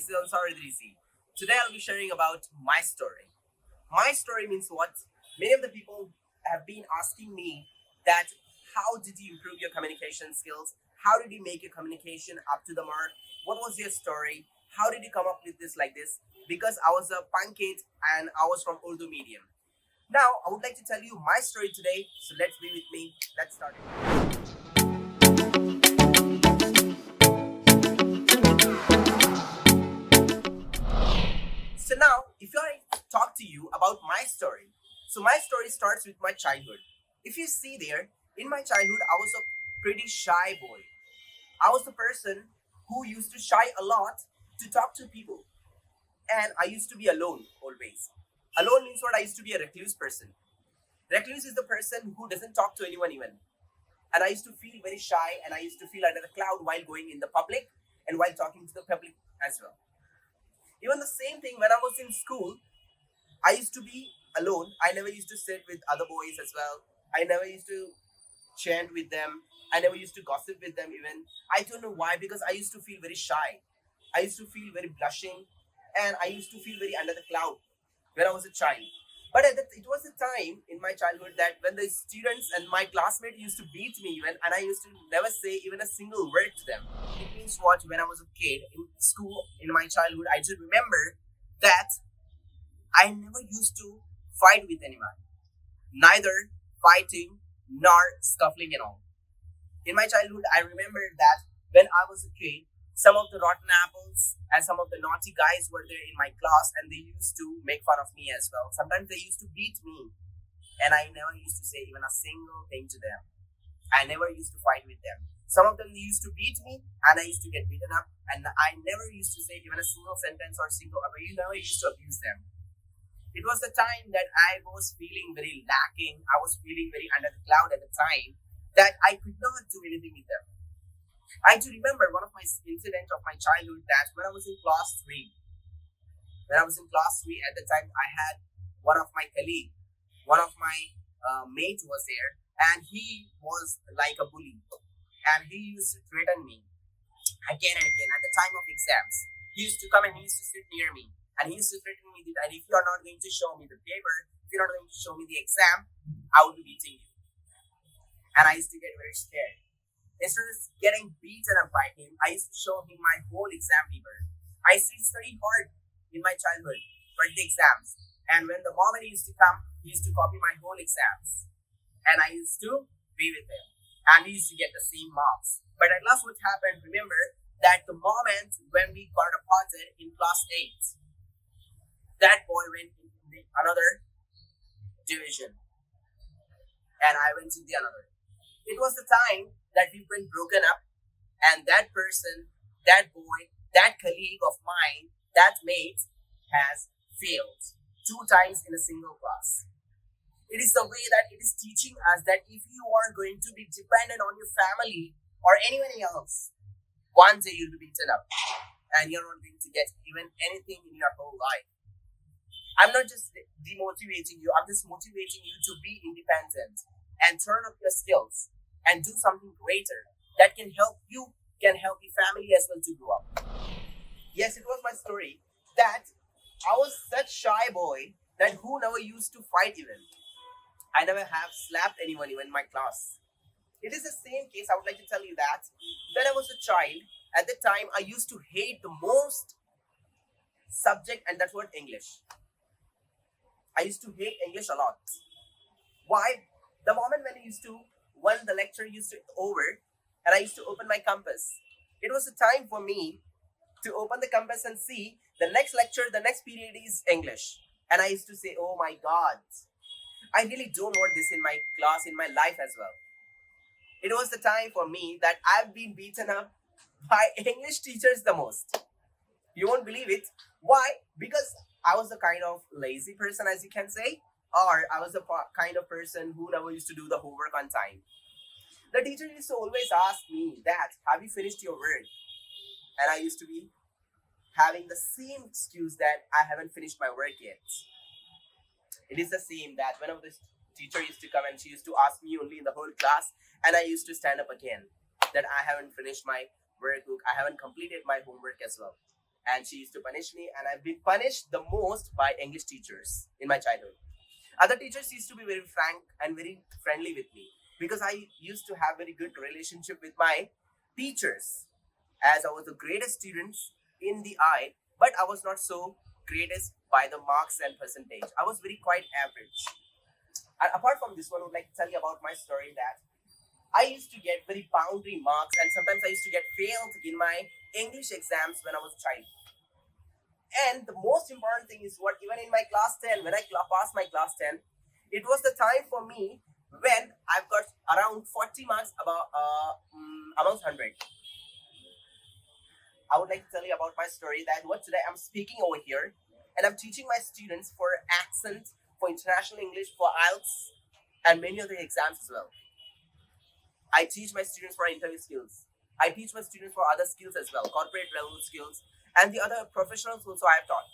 is Ansār Idrīsi. Today I'll be sharing about my story. My story means what? Many of the people have been asking me that how did you improve your communication skills? How did you make your communication up to the mark? What was your story? How did you come up with this like this? Because I was a punk kid and I was from Urdu medium. Now I would like to tell you my story today. So let's be with me. Let's start it. So now, if I talk to you about my story, so my story starts with my childhood. If you see there, in my childhood, I was a pretty shy boy. I was the person who used to shy a lot to talk to people, and I used to be alone always. Alone means what? I used to be a recluse person. Recluse is the person who doesn't talk to anyone even. And I used to feel very shy, and I used to feel under the cloud while going in the public and while talking to the public as well. Even the same thing when I was in school, I used to be alone. I never used to sit with other boys as well. I never used to chant with them. I never used to gossip with them even. I don't know why, because I used to feel very shy. I used to feel very blushing, and I used to feel very under the cloud when I was a child. But it was a time in my childhood that when the students and my classmates used to beat me even, and I used to never say even a single word to them. It means what? When I was a kid in school in my childhood, I just remember that I never used to fight with anyone, neither fighting nor scuffling and all. In my childhood, I remember that when I was a kid, some of the rotten apples and some of the naughty guys were there in my class, and they used to make fun of me as well. Sometimes they used to beat me, and I never used to say even a single thing to them. I never used to fight with them. Some of them used to beat me, and I used to get beaten up, and I never used to say even a single sentence or single. But you never used to abuse them. It was the time that I was feeling very lacking. I was feeling very under the cloud at the time that I could not do anything with them. I do remember one of my incident of my childhood that when I was in class 3, at the time I had one of my colleague, one of my mates was there, and he was like a bully, and he used to threaten me again and again at the time of exams. He used to come and he used to sit near me, and he used to threaten me that if you are not going to show me the paper, if you're not going to show me the exam, I will be beating you. And I used to get very scared. Instead of getting beaten up by him, I used to show him my whole exam paper. I used to study hard in my childhood for the exams. And when the moment he used to come, he used to copy my whole exams. And I used to be with him. And he used to get the same marks. But at last what happened, remember that the moment when we got appointed in class 8, that boy went in another division. And I went in the another. It was the time that we've been broken up, and that person, that boy, that colleague of mine, that mate has failed 2 times in a single class. It is the way that it is teaching us that if you are going to be dependent on your family or anyone else, one day you'll be beaten up and you're not going to get even anything in your whole life. I'm not just demotivating you, I'm just motivating you to be independent and turn up your skills and do something greater that can help you, can help your family as well to grow up. Yes, it was my story that I was such shy boy that who never used to fight even. I never have slapped anyone even in my class. It is the same case. I would like to tell you that when I was a child, at the time I used to hate the most subject, and that word English. I used to hate English a lot. Why? The moment when the lecture used to over, and I used to open my compass, it was a time for me to open the compass and see the next lecture, the next period is English. And I used to say, oh my God, I really don't want this in my class, in my life as well. It was the time for me that I've been beaten up by English teachers the most. You won't believe it. Why? Because I was the kind of lazy person, as you can say, or I was the kind of person who never used to do the homework on time. The teacher used to always ask me that, have you finished your work? And I used to be having the same excuse that I haven't finished my work yet. It is the same that whenever the teacher used to come and she used to ask me only in the whole class, and I used to stand up again that I haven't finished my workbook, I haven't completed my homework as well. and she used to punish me, and I've been punished the most by English teachers in my childhood. Other teachers used to be very frank and very friendly with me because I used to have very good relationship with my teachers, as I was the greatest student in the eye, but I was not so greatest by the marks and percentage. I was very quite average. And apart from this one, I would like to tell you about my story that I used to get very boundary marks, and sometimes I used to get failed in my English exams when I was a child. And the most important thing is what, even in my class 10, when I passed my class 10, it was the time for me when I've got around 40 marks amongst 100. I would like to tell you about my story that what today I'm speaking over here, and I'm teaching my students for accent, for international English, for IELTS, and many other exams as well. I teach my students for interview skills. I teach my students for other skills as well, corporate level skills, and the other professional skills I have taught.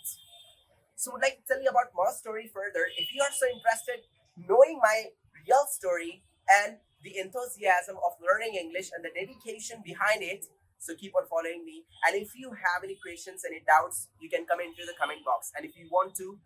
So I would like to tell you about my story further. If you are so interested knowing my real story and the enthusiasm of learning English and the dedication behind it, so keep on following me. And if you have any questions, any doubts, you can come into the comment box. And if you want to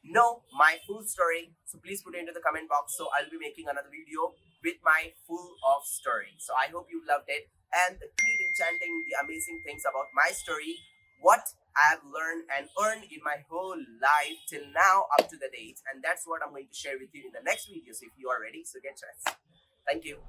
know my full story, so please put it into the comment box. So I'll be making another video with my full of story. So I hope you loved it, and the great enchanting, the amazing things about my story, what I've learned and earned in my whole life till now up to the date. And that's what I'm going to share with you in the next video. So if you are ready, so get started. Thank you.